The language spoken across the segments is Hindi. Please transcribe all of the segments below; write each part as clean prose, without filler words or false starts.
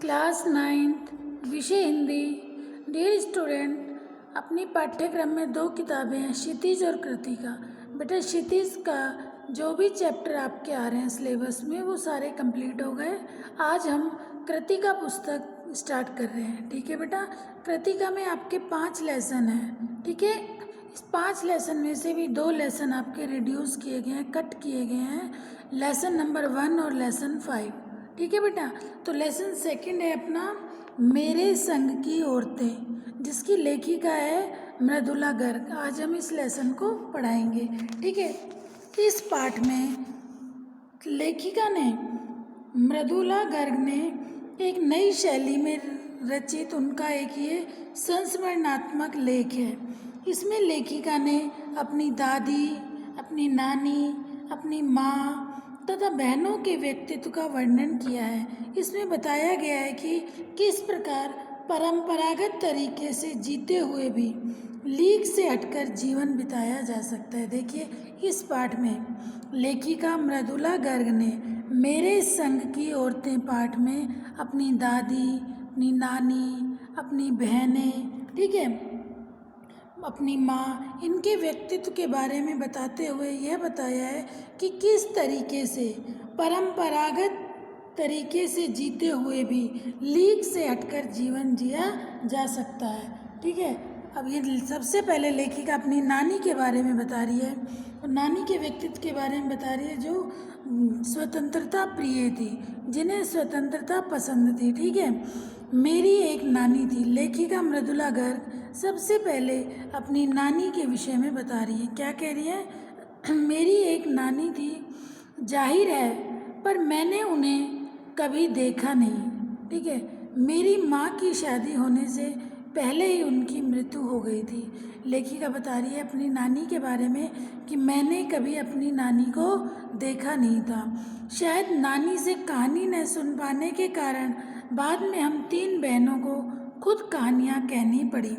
क्लास 9th विषय हिंदी। डियर स्टूडेंट, अपनी पाठ्यक्रम में दो किताबें हैं, क्षितिज और कृतिका। बेटा क्षितिज का जो भी चैप्टर आपके आ रहे हैं सिलेबस में वो सारे कंप्लीट हो गए। आज हम कृतिका पुस्तक स्टार्ट कर रहे हैं। ठीक है बेटा, कृतिका में आपके 5 लेसन हैं। ठीक है, इस 5 लेसन में से भी 2 लेसन आपके रिड्यूस किए गए हैं, कट किए गए हैं, लेसन नंबर 1 और लेसन 5। ठीक है बेटा, तो लेसन सेकंड है अपना मेरे संग की औरतें, जिसकी लेखिका है मृदुला गर्ग। आज हम इस लेसन को पढ़ाएंगे। ठीक है, इस पाठ में लेखिका ने मृदुला गर्ग ने एक नई शैली में रचित उनका एक ये संस्मरणात्मक लेख है। इसमें लेखिका ने अपनी दादी, अपनी नानी, अपनी माँ तथा बहनों के व्यक्तित्व का वर्णन किया है। इसमें बताया गया है कि किस प्रकार परंपरागत तरीके से जीते हुए भी लीक से हटकर जीवन बिताया जा सकता है। देखिए, इस पाठ में लेखिका मृदुला गर्ग ने मेरे संग की औरतें पाठ में अपनी दादी, अपनी नानी, अपनी बहनें, ठीक है, अपनी माँ, इनके व्यक्तित्व के बारे में बताते हुए यह बताया है कि किस तरीके से परंपरागत तरीके से जीते हुए भी लीक से हटकर जीवन जिया जा सकता है। ठीक है, अब ये सबसे पहले लेखिका अपनी नानी के बारे में बता रही है और नानी के व्यक्तित्व के बारे में बता रही है जो स्वतंत्रता प्रिय थी, जिन्हें स्वतंत्रता पसंद थी। ठीक है, मेरी एक नानी थी। लेखिका मृदुला गर्ग सबसे पहले अपनी नानी के विषय में बता रही है। क्या कह रही है? मेरी एक नानी थी, जाहिर है, पर मैंने उन्हें कभी देखा नहीं। ठीक है, मेरी माँ की शादी होने से पहले ही उनकी मृत्यु हो गई थी। लेखिका बता रही है अपनी नानी के बारे में कि मैंने कभी अपनी नानी को देखा नहीं था। शायद नानी से कहानी न सुन पाने के कारण बाद में हम 3 बहनों को खुद कहानियाँ कहनी पड़ी।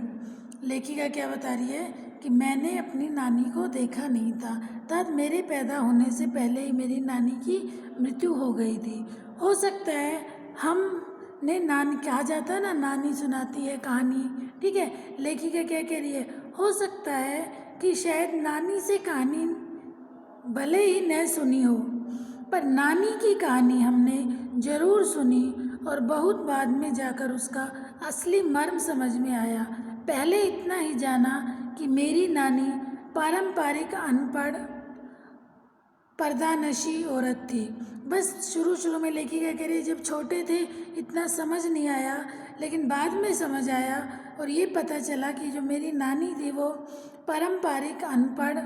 लेखिका क्या बता रही है कि मैंने अपनी नानी को देखा नहीं था, अर्थात मेरे पैदा होने से पहले ही मेरी नानी की मृत्यु हो गई थी। हो सकता है हमने नानी, कहा जाता है ना, नानी सुनाती है कहानी। ठीक है, लेखिका क्या कह रही है? हो सकता है कि शायद नानी से कहानी भले ही न सुनी हो, पर नानी की कहानी हमने ज़रूर सुनी और बहुत बाद में जाकर उसका असली मर्म समझ में आया। पहले इतना ही जाना कि मेरी नानी पारंपरिक अनपढ़ पर्दानशी औरत थी। बस शुरू में लेखिका कह रही है जब छोटे थे इतना समझ नहीं आया, लेकिन बाद में समझ आया और ये पता चला कि जो मेरी नानी थी वो पारंपरिक अनपढ़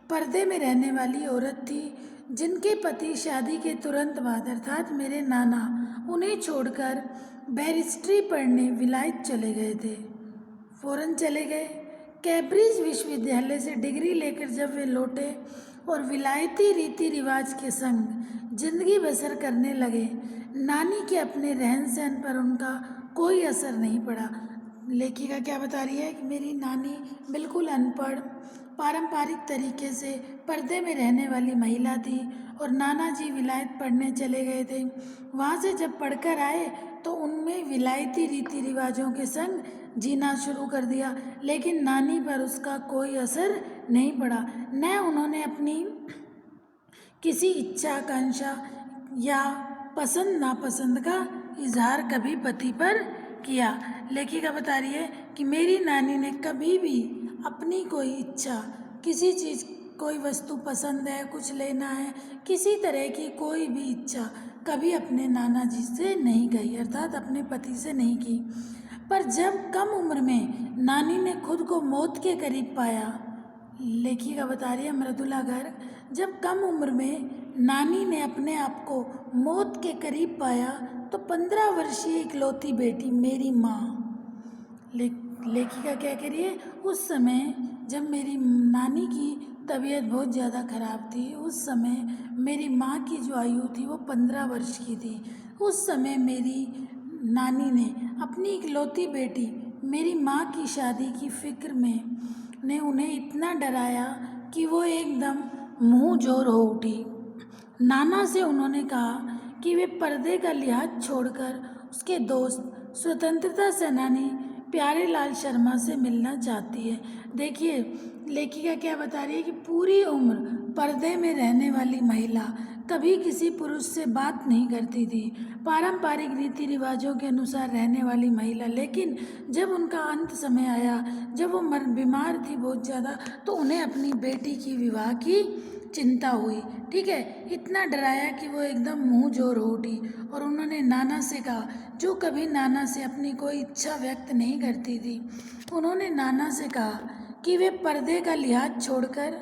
पर्दे में रहने वाली औरत थी, जिनके पति शादी के तुरंत बाद अर्थात मेरे नाना उन्हें छोड़कर बैरिस्ट्री पढ़ने विलायत चले गए थे। फ़ौरन चले गए। कैम्ब्रिज विश्वविद्यालय से डिग्री लेकर जब वे लौटे और विलायती रीति रिवाज के संग जिंदगी बसर करने लगे, नानी के अपने रहन सहन पर उनका कोई असर नहीं पड़ा। लेखिका क्या बता रही है कि मेरी नानी बिल्कुल अनपढ़, पारंपरिक तरीके से पर्दे में रहने वाली महिला थी और नाना जी विलायत पढ़ने चले गए थे। वहाँ से जब पढ़कर आए तो उनमें विलायती रीति रिवाजों के संग जीना शुरू कर दिया, लेकिन नानी पर उसका कोई असर नहीं पड़ा। न उन्होंने अपनी किसी इच्छा, आकांक्षा या पसंद नापसंद का इजहार कभी पति पर किया। लेखिका बता रही है कि मेरी नानी ने कभी भी अपनी कोई इच्छा, किसी चीज़, कोई वस्तु पसंद है, कुछ लेना है, किसी तरह की कोई भी इच्छा कभी अपने नाना जी से नहीं कही, अर्थात अपने पति से नहीं की। पर जब कम उम्र में नानी ने खुद को मौत के करीब पाया, लेखिका बता रही है मृदुला गर्ग, जब कम उम्र में नानी ने अपने आप को मौत के करीब पाया तो 15 वर्षीय इकलौती बेटी मेरी माँ, लेखिका क्या कह रही है, उस समय जब मेरी नानी की तबीयत बहुत ज़्यादा ख़राब थी, उस समय मेरी माँ की जो आयु थी वो 15 वर्ष की थी। उस समय मेरी नानी ने अपनी इकलौती बेटी मेरी माँ की शादी की फिक्र में ने उन्हें इतना डराया कि वो एकदम मुँह जोर हो उठी। नाना से उन्होंने कहा कि वे पर्दे का लिहाज छोड़कर उसके दोस्त स्वतंत्रता सेनानी प्यारेलाल शर्मा से मिलना चाहती है। देखिए लेखिका क्या बता रही है कि पूरी उम्र पर्दे में रहने वाली महिला कभी किसी पुरुष से बात नहीं करती थी, पारंपरिक रीति रिवाजों के अनुसार रहने वाली महिला। लेकिन जब उनका अंत समय आया, जब वो बीमार थी बहुत ज़्यादा, तो उन्हें अपनी बेटी की विवाह की चिंता हुई। ठीक है, इतना डराया कि वो एकदम मुंह जोर हो उठी और उन्होंने नाना से कहा, जो कभी नाना से अपनी कोई इच्छा व्यक्त नहीं करती थी। उन्होंने नाना से कहा कि वे पर्दे का लिहाज छोड़कर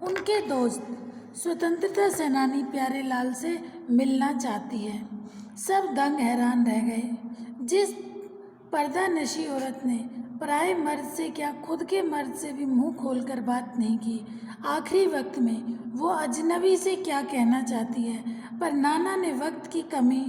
उनके दोस्त स्वतंत्रता सेनानी प्यारेलाल से मिलना चाहती है। सब दंग हैरान रह गए। जिस पर्दा नशी औरत ने पराये मर्द से क्या खुद के मर्द से भी मुंह खोलकर बात नहीं की, आखिरी वक्त में वो अजनबी से क्या कहना चाहती है। पर नाना ने वक्त की कमी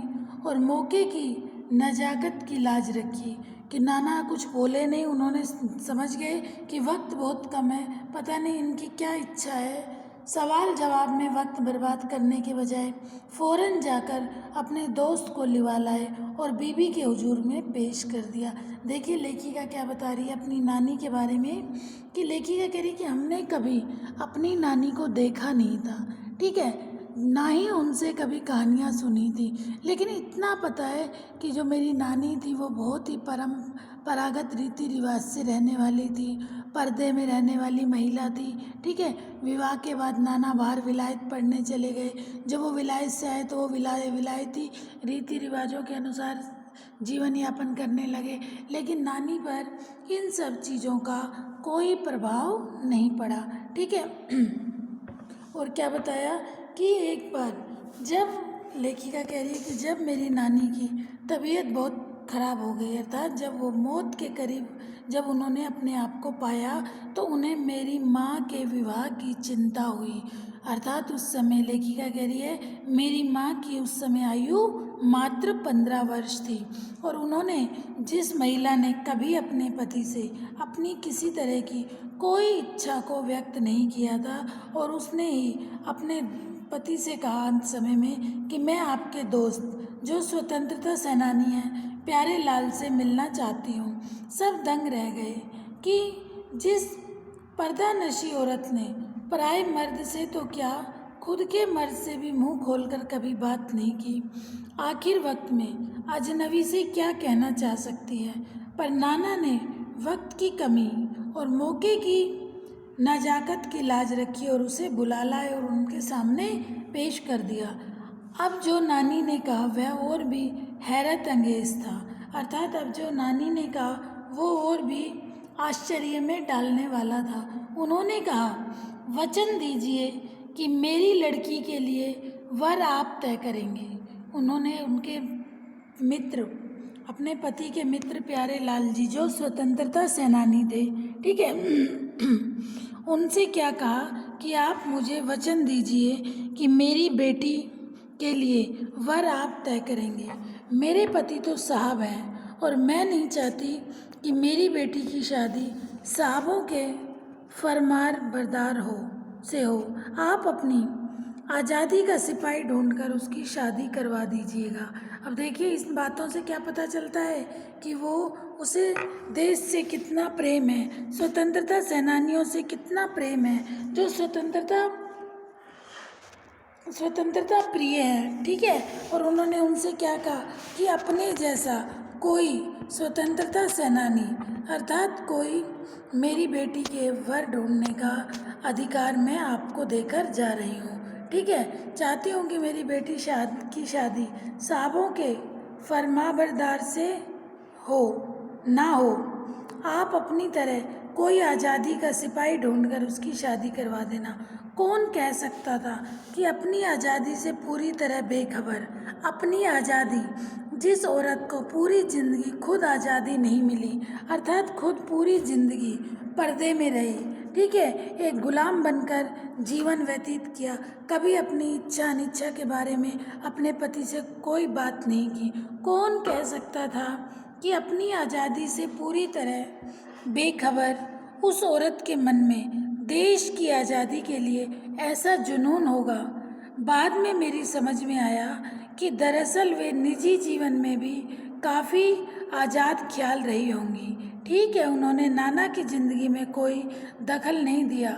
और मौके की नजाकत की लाज रखी कि नाना कुछ बोले नहीं। उन्होंने समझ गए कि वक्त बहुत कम है, पता नहीं इनकी क्या इच्छा है। सवाल जवाब में वक्त बर्बाद करने के बजाय फ़ौरन जाकर अपने दोस्त को लिवा लाए और बीबी के हुजूर में पेश कर दिया। देखिए लेखिका क्या बता रही है अपनी नानी के बारे में, कि लेखिका कह रही कि हमने कभी अपनी नानी को देखा नहीं था, ठीक है, ना ही उनसे कभी कहानियाँ सुनी थी, लेकिन इतना पता है कि जो मेरी नानी थी वो बहुत ही परंपरागत रीति रिवाज से रहने वाली थी, पर्दे में रहने वाली महिला थी। ठीक है, विवाह के बाद नाना बाहर विलायत पढ़ने चले गए। जब वो विलायत से आए तो वो विलायती रीति रिवाजों के अनुसार जीवन यापन करने लगे, लेकिन नानी पर इन सब चीज़ों का कोई प्रभाव नहीं पड़ा। ठीक है, और क्या बताया कि एक बार जब लेखिका कह रही है कि जब मेरी नानी की तबीयत बहुत ख़राब हो गई, अर्थात जब वो मौत के करीब जब उन्होंने अपने आप को पाया, तो उन्हें मेरी माँ के विवाह की चिंता हुई। अर्थात उस समय लेखिका कह रही है मेरी माँ की उस समय आयु मात्र 15 वर्ष थी और उन्होंने, जिस महिला ने कभी अपने पति से अपनी किसी तरह की कोई इच्छा को व्यक्त नहीं किया था, और उसने ही अपने पति से कहा अंत समय में कि मैं आपके दोस्त जो स्वतंत्रता सेनानी हैं प्यारेलाल से मिलना चाहती हूँ। सब दंग रह गए कि जिस पर्दा नशी औरत ने पराये मर्द से तो क्या खुद के मर्द से भी मुंह खोलकर कभी बात नहीं की, आखिर वक्त में अजनबी से क्या कहना चाह सकती है। पर नाना ने वक्त की कमी और मौके की नजाकत की लाज रखी और उसे बुला लाए और उनके सामने पेश कर दिया। अब जो नानी ने कहा वह और भी हैरत अंगेज था, अर्थात अब जो नानी ने कहा वो और भी आश्चर्य में डालने वाला था। उन्होंने कहा, वचन दीजिए कि मेरी लड़की के लिए वर आप तय करेंगे। उन्होंने उनके मित्र, अपने पति के मित्र प्यारेलाल जी जो स्वतंत्रता सेनानी थे, ठीक है, उनसे क्या कहा कि आप मुझे वचन दीजिए कि मेरी बेटी के लिए वर आप तय करेंगे। मेरे पति तो साहब हैं और मैं नहीं चाहती कि मेरी बेटी की शादी साहबों के फरमार बरदार हो। आप अपनी आज़ादी का सिपाही ढूंढकर उसकी शादी करवा दीजिएगा। अब देखिए इस बातों से क्या पता चलता है कि वो उसे देश से कितना प्रेम है, स्वतंत्रता सेनानियों से कितना प्रेम है, जो स्वतंत्रता प्रिय है। ठीक है, और उन्होंने उनसे क्या कहा कि अपने जैसा कोई स्वतंत्रता सेनानी, अर्थात कोई मेरी बेटी के वर ढूंढने का अधिकार मैं आपको देकर जा रही हूँ। ठीक है, चाहती हूँ कि मेरी बेटी की शादी साहबों के फरमाबरदार से ना हो। आप अपनी तरह कोई आज़ादी का सिपाही ढूंढकर उसकी शादी करवा देना। कौन कह सकता था कि अपनी आज़ादी से पूरी तरह बेखबर, अपनी आज़ादी, जिस औरत को पूरी ज़िंदगी खुद आज़ादी नहीं मिली, अर्थात खुद पूरी ज़िंदगी पर्दे में रही, ठीक है, एक गुलाम बनकर जीवन व्यतीत किया, कभी अपनी इच्छा अनिच्छा के बारे में अपने पति से कोई बात नहीं की। कौन कह सकता था कि अपनी आज़ादी से पूरी तरह बेखबर उस औरत के मन में देश की आज़ादी के लिए ऐसा जुनून होगा। बाद में मेरी समझ में आया कि दरअसल वे निजी जीवन में भी काफ़ी आज़ाद ख्याल रही होंगी। ठीक है, उन्होंने नाना की ज़िंदगी में कोई दखल नहीं दिया,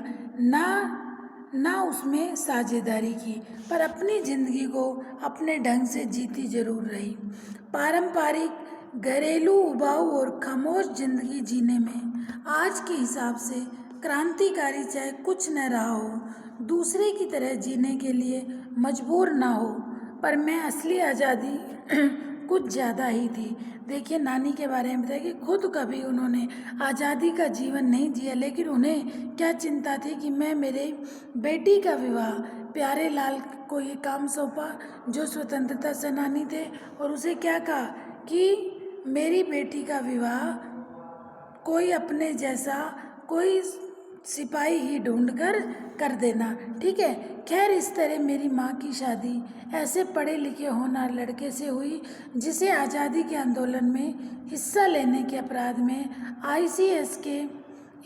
ना उसमें साझेदारी की, पर अपनी ज़िंदगी को अपने ढंग से जीती जरूर रही। पारंपरिक घरेलू उबाऊ और खामोश ज़िंदगी जीने में आज के हिसाब से क्रांतिकारी चाहे कुछ न रहा हो, दूसरे की तरह जीने के लिए मजबूर ना हो, पर मैं असली आज़ादी कुछ ज़्यादा ही थी। देखिए, नानी के बारे में बताया कि खुद कभी उन्होंने आज़ादी का जीवन नहीं जिया, लेकिन उन्हें क्या चिंता थी कि मैं मेरे बेटी का विवाह प्यारे लाल को ये काम सौंपा जो स्वतंत्रता सेनानी थे, और उसे क्या कहा कि मेरी बेटी का विवाह कोई अपने जैसा कोई सिपाही ही ढूंढकर कर देना। ठीक है, खैर इस तरह मेरी माँ की शादी ऐसे पढ़े लिखे होनहार लड़के से हुई जिसे आज़ादी के आंदोलन में हिस्सा लेने के अपराध में ICS के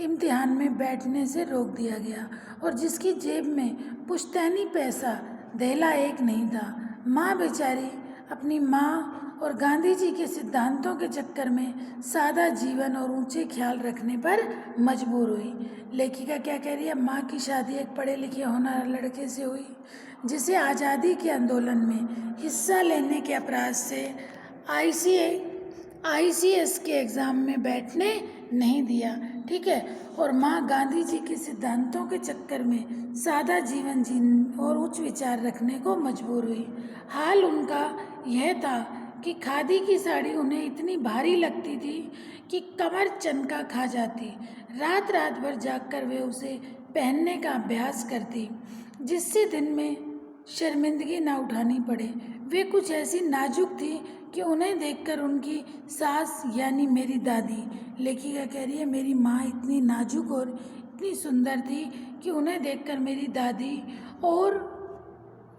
इम्तिहान में बैठने से रोक दिया गया, और जिसकी जेब में पुश्तैनी पैसा धेला एक नहीं था। माँ बेचारी अपनी माँ और गांधी जी के सिद्धांतों के चक्कर में सादा जीवन और ऊंचे ख्याल रखने पर मजबूर हुई। लेखिका क्या कह रही है? माँ की शादी एक पढ़े लिखे होनहार लड़के से हुई जिसे आज़ादी के आंदोलन में हिस्सा लेने के अपराध से ICS के एग्ज़ाम में बैठने नहीं दिया। ठीक है, और माँ गांधी जी के सिद्धांतों के चक्कर में सादा जीवन जीने और उच्च विचार रखने को मजबूर हुई। हाल उनका यह था कि खादी की साड़ी उन्हें इतनी भारी लगती थी कि कमर चनका खा जाती। रात रात भर जागकर वे उसे पहनने का अभ्यास करती जिससे दिन में शर्मिंदगी ना उठानी पड़े। वे कुछ ऐसी नाजुक थी कि उन्हें देखकर उनकी सास यानी मेरी दादी, लेखिका कह रही है, मेरी माँ इतनी नाजुक और इतनी सुंदर थी कि उन्हें देखकर मेरी दादी और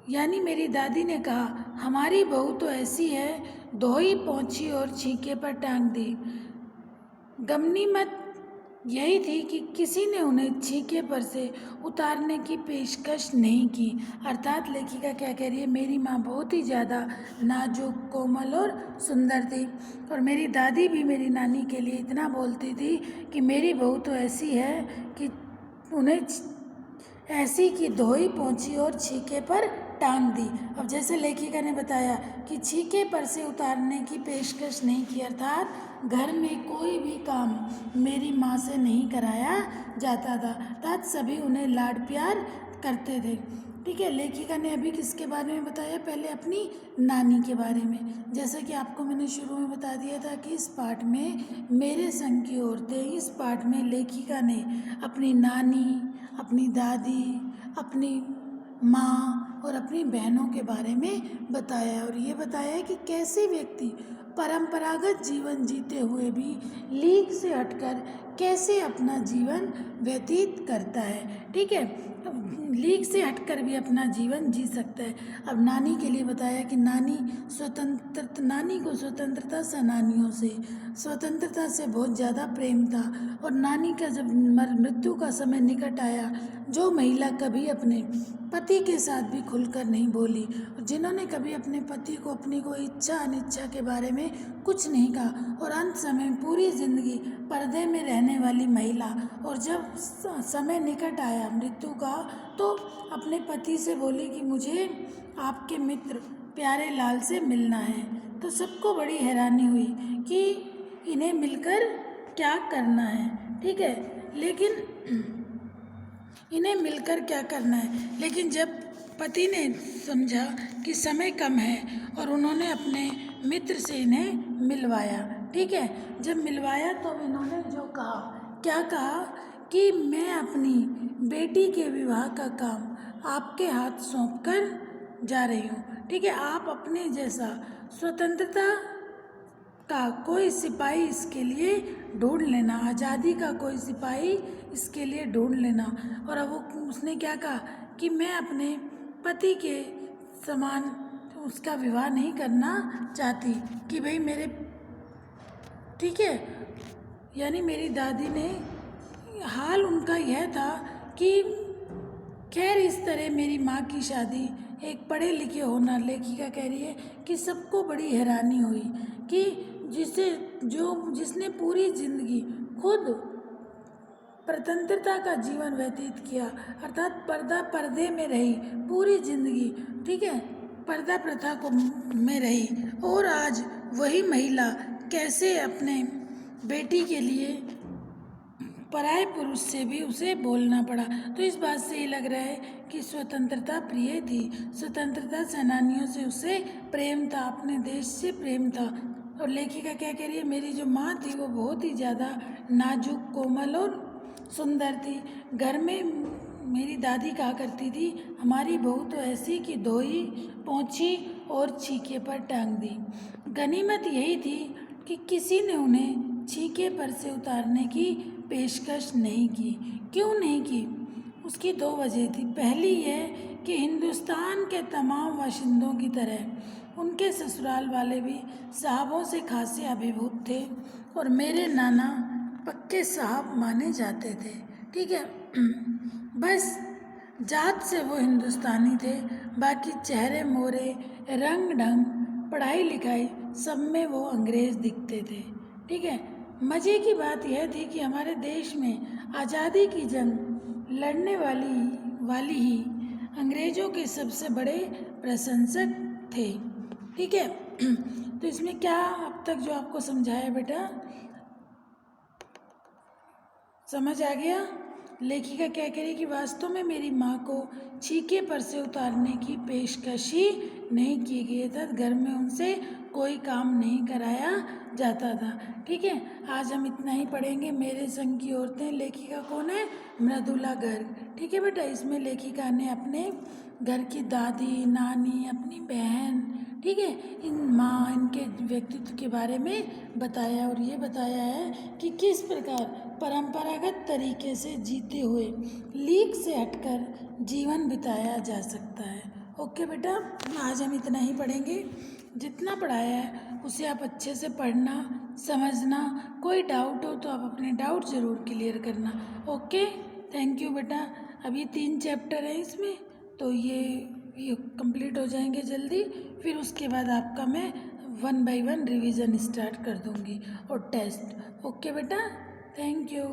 यानी मेरी दादी ने कहा, हमारी बहू तो ऐसी है, धोई पोंछी और छींके पर टांग दी। गनीमत यही थी कि किसी ने उन्हें छींके पर से उतारने की पेशकश नहीं की। अर्थात लेखिका क्या कह रही है? मेरी माँ बहुत ही ज़्यादा नाजुक, कोमल और सुंदर थी, और मेरी दादी भी मेरी नानी के लिए इतना बोलती थी कि मेरी बहू तो ऐसी है कि उन्हें ऐसी कि धोई पोंछी और छींके पर टांग दी। अब जैसे लेखिका ने बताया कि छींके पर से उतारने की पेशकश नहीं की, अर्थात घर में कोई भी काम मेरी माँ से नहीं कराया जाता था, अर्थात सभी उन्हें लाड प्यार करते थे। ठीक है, लेखिका ने अभी किसके बारे में बताया? पहले अपनी नानी के बारे में। जैसा कि आपको मैंने शुरू में बता दिया था कि इस पाठ में मेरे संग की औरतें, इस पाठ में लेखिका ने अपनी नानी, अपनी दादी, अपनी माँ और अपनी बहनों के बारे में बताया, और ये बताया है कि कैसे व्यक्ति परंपरागत जीवन जीते हुए भी लीक से हटकर कैसे अपना जीवन व्यतीत करता है। ठीक है, लीक से हटकर भी अपना जीवन जी सकता है। अब नानी के लिए बताया कि नानी को स्वतंत्रता से बहुत ज़्यादा प्रेम था, और नानी का जब मृत्यु का समय निकट आया, जो महिला कभी अपने पति के साथ भी खुलकर नहीं बोली, और जिन्होंने कभी अपने पति को अपनी कोई इच्छा अनिच्छा के बारे में कुछ नहीं कहा, और अंत समय में पूरी जिंदगी पर्दे में रहने वाली महिला, और जब समय निकट आया मृत्यु का, तो अपने पति से बोली कि मुझे आपके मित्र प्यारे लाल से मिलना है। तो सबको बड़ी हैरानी हुई कि इन्हें मिलकर क्या करना है। ठीक है, लेकिन जब पति ने समझा कि समय कम है, और उन्होंने अपने मित्र से इन्हें मिलवाया। ठीक है, जब मिलवाया तो इन्होंने जो कहा, क्या कहा कि मैं अपनी बेटी के विवाह का काम आपके हाथ सौंप कर जा रही हूँ। ठीक है, आप अपने जैसा स्वतंत्रता का कोई सिपाही इसके लिए ढूंढ लेना, आज़ादी का कोई सिपाही इसके लिए ढूंढ लेना। और अब उसने क्या कहा कि मैं अपने पति के समान उसका विवाह नहीं करना चाहती कि भाई मेरे, ठीक है, यानी मेरी दादी ने, हाल उनका यह था कि खैर इस तरह मेरी माँ की शादी एक पढ़े लिखे होना, लेखिका कह रही है कि सबको बड़ी हैरानी हुई कि जिसने पूरी जिंदगी खुद स्वतंत्रता का जीवन व्यतीत किया, अर्थात पर्दे में रही पूरी जिंदगी, ठीक है, पर्दा प्रथा को में रही, और आज वही महिला कैसे अपने बेटी के लिए पराये पुरुष से भी उसे बोलना पड़ा। तो इस बात से ये लग रहा है कि स्वतंत्रता प्रिय थी, स्वतंत्रता सेनानियों से उसे प्रेम था, अपने देश से प्रेम था। और लेखिका क्या कह रही है, मेरी जो माँ थी वो बहुत ही ज़्यादा नाजुक, कोमल और सुंदर थी। घर में मेरी दादी कहा करती थी, हमारी बहू तो ऐसी कि धोई, पोंछी और छीके पर टांग दी। गनीमत यही थी कि किसी ने उन्हें छीके पर से उतारने की पेशकश नहीं की। क्यों नहीं की? उसकी दो वजह थी। पहली यह कि हिंदुस्तान के तमाम बाशिंदों की तरह उनके ससुराल वाले भी साहबों से खासे अभिभूत थे और मेरे नाना पक्के साहब माने जाते थे, ठीक है। बस जात से वो हिंदुस्तानी थे, बाकी चेहरे मोहरे, रंग ढंग, पढ़ाई लिखाई सब में वो अंग्रेज़ दिखते थे, ठीक है। मज़े की बात यह थी कि हमारे देश में आज़ादी की जंग लड़ने वाली ही अंग्रेज़ों के सबसे बड़े प्रशंसक थे, ठीक है। तो इसमें क्या अब तक जो आपको समझाया बेटा, समझ आ गया? लेखिका क्या कह रही कि वास्तव में मेरी माँ को छीके पर से उतारने की पेशकश ही नहीं की गई था, घर में उनसे कोई काम नहीं कराया जाता था, ठीक है। आज हम इतना ही पढ़ेंगे। मेरे संग की औरतें, लेखिका कौन है? मृदुला गर्ग, ठीक है बेटा। इसमें लेखिका ने अपने घर की दादी, नानी, अपनी बहन, ठीक है, इन माँ, इनके व्यक्तित्व के बारे में बताया और ये बताया है कि किस प्रकार परंपरागत तरीके से जीते हुए लीक से हटकर जीवन बिताया जा सकता है। ओके बेटा, आज हम इतना ही पढ़ेंगे। जितना पढ़ाया है उसे आप अच्छे से पढ़ना, समझना। कोई डाउट हो तो आप अपने डाउट ज़रूर क्लियर करना। ओके, थैंक यू बेटा। अभी 3 चैप्टर हैं इसमें, तो ये कंप्लीट हो जाएंगे जल्दी। फिर उसके बाद आपका मैं 1 बाय 1 रिवीजन स्टार्ट कर दूंगी और टेस्ट। ओके बेटा, थैंक यू।